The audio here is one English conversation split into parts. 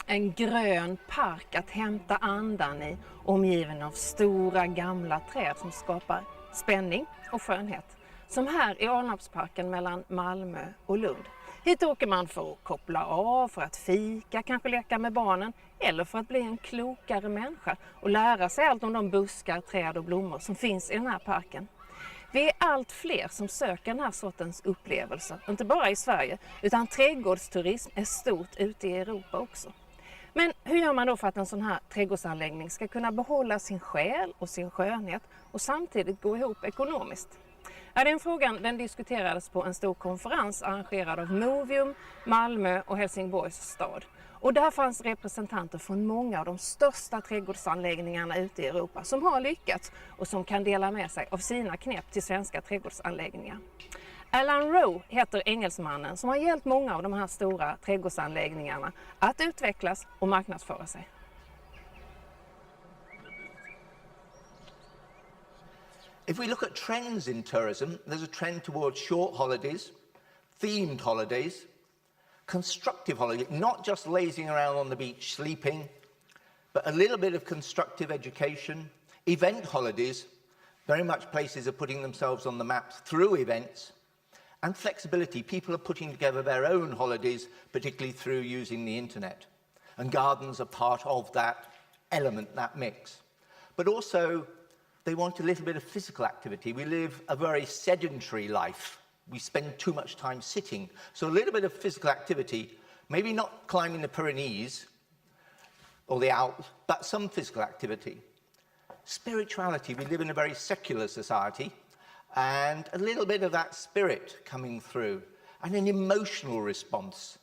En grön park att hämta andan i, omgiven av stora gamla träd som skapar spänning och skönhet. Som här i Alnarpsparken mellan Malmö och Lund. Hit åker man för att koppla av, för att fika, kanske leka med barnen eller för att bli en klokare människa och lära sig allt om de buskar, träd och blommor som finns i den här parken. Vi är allt fler som söker den här sortens upplevelser, inte bara i Sverige utan trädgårdsturism är stort ute i Europa också. Men hur gör man då för att en sån här trädgårdsanläggning ska kunna behålla sin själ och sin skönhet och samtidigt gå ihop ekonomiskt? Ja, den frågan den diskuterades på en stor konferens arrangerad av Movium, Malmö och Helsingborgs stad. Och där fanns representanter från många av de största trädgårdsanläggningarna ute i Europa som har lyckats och som kan dela med sig av sina knep till svenska trädgårdsanläggningar. Alan Rowe heter engelsmannen som har hjälpt många av de här stora trädgårdsanläggningarna att utvecklas och marknadsföra sig. If we look at trends in tourism, there's a trend towards short holidays, themed holidays, constructive holidays, not just lazing around on the beach sleeping, but a little bit of constructive education, event holidays, very much places are putting themselves on the maps through events, and flexibility. People are putting together their own holidays, particularly through using the internet. And gardens are part of that element, that mix. But also, they want a little bit of physical activity. We live a very sedentary life. We spend too much time sitting. So a little bit of physical activity, maybe not climbing the Pyrenees or the Alps, but some physical activity. Spirituality, we live in a very secular society, and a little bit of that spirit coming through, and an emotional response.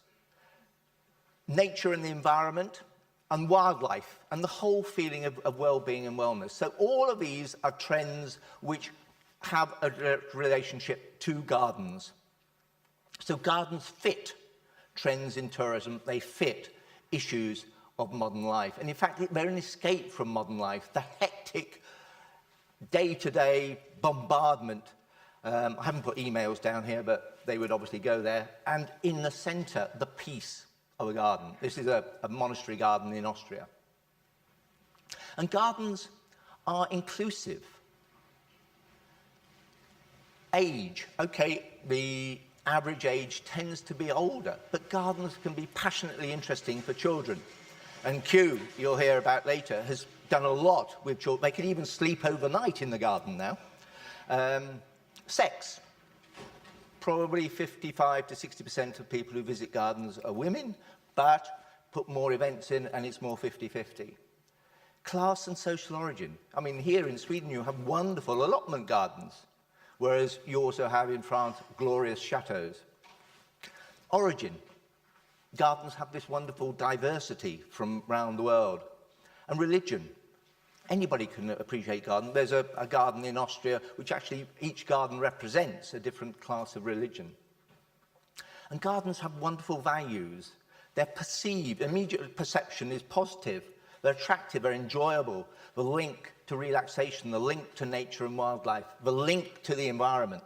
Nature and the environment, and wildlife, and the whole feeling of well-being and wellness. So all of these are trends which have a direct relationship to gardens. So gardens fit trends in tourism, they fit issues of modern life. And in fact, they're an escape from modern life, the hectic day-to-day bombardment. I haven't put emails down here, but they would obviously go there. And in the centre, the peace of a garden. This is a monastery garden in Austria. And gardens are inclusive. Age, okay, the average age tends to be older, but gardens can be passionately interesting for children. And Q, you'll hear about later, has done a lot with children. They can even sleep overnight in the garden now. Sex. Probably 55 to 60% of people who visit gardens are women, but put more events in and it's more 50-50. Class and social origin. I mean, here in Sweden you have wonderful allotment gardens, whereas you also have in France glorious chateaux. Origin. Gardens have this wonderful diversity from around the world. And religion. Anybody can appreciate garden. There's a garden in Austria which actually each garden represents a different class of religion. And gardens have wonderful values. They're perceived, immediate perception is positive. They're attractive, they're enjoyable. The link to relaxation, the link to nature and wildlife, the link to the environment.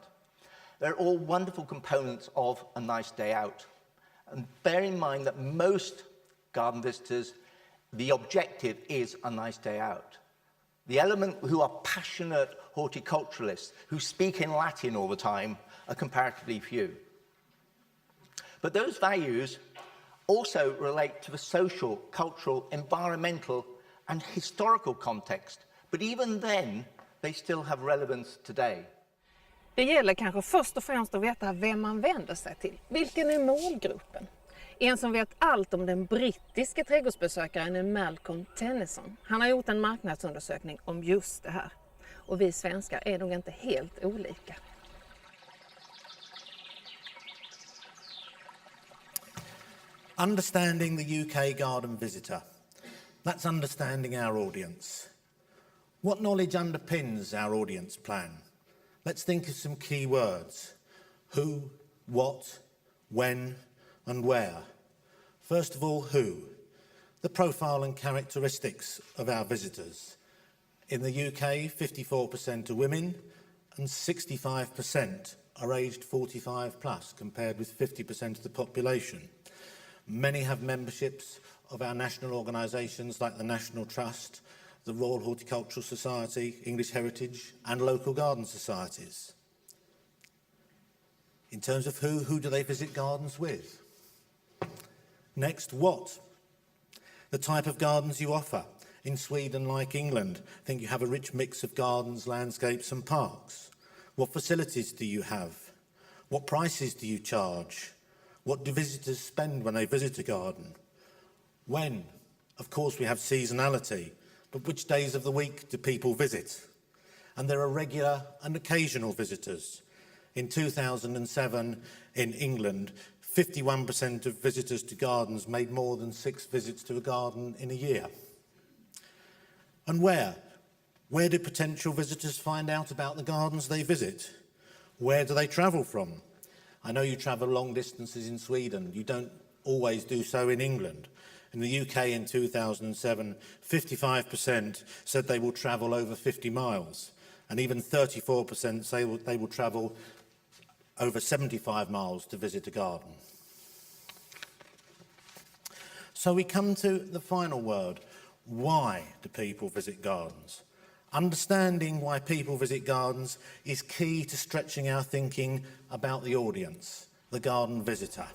They're all wonderful components of a nice day out. And bear in mind that most garden visitors, the objective is a nice day out. The element who are passionate horticulturalists, who speak in Latin all the time, are comparatively few. But those values also relate to the social, cultural, environmental and historical context. But even then, they still have relevance today. Det gäller kanske först och främst att veta vem man vänder sig till. Vilken är målgruppen? En som vet allt om den brittiska trädgårdsbesökaren är Malcolm Tennesson. Han har gjort en marknadsundersökning om just det här. Och vi svenskar är nog inte helt olika. Understanding the UK garden visitor. That's understanding our audience. What knowledge underpins our audience plan? Let's think of some key words. Who, what, when, and where. First of all, who? The profile and characteristics of our visitors. In the UK, 54% are women and 65% are aged 45 plus, compared with 50% of the population. Many have memberships of our national organisations like the National Trust, the Royal Horticultural Society, English Heritage and local garden societies. In terms of who do they visit gardens with? Next, what? The type of gardens you offer. In Sweden, like England, I think you have a rich mix of gardens, landscapes and parks. What facilities do you have? What prices do you charge? What do visitors spend when they visit a garden? When? Of course, we have seasonality, but which days of the week do people visit? And there are regular and occasional visitors. In 2007, in England, 51% of visitors to gardens made more than 6 visits to a garden in a year. And where? Where do potential visitors find out about the gardens they visit? Where do they travel from? I know you travel long distances in Sweden. You don't always do so in England. In the UK in 2007, 55% said they will travel over 50 miles, and even 34% say they will travel over 75 miles to visit a garden. So we come to the final word. Why do people visit gardens? Understanding why people visit gardens is key to stretching our thinking about the audience, the garden visitor.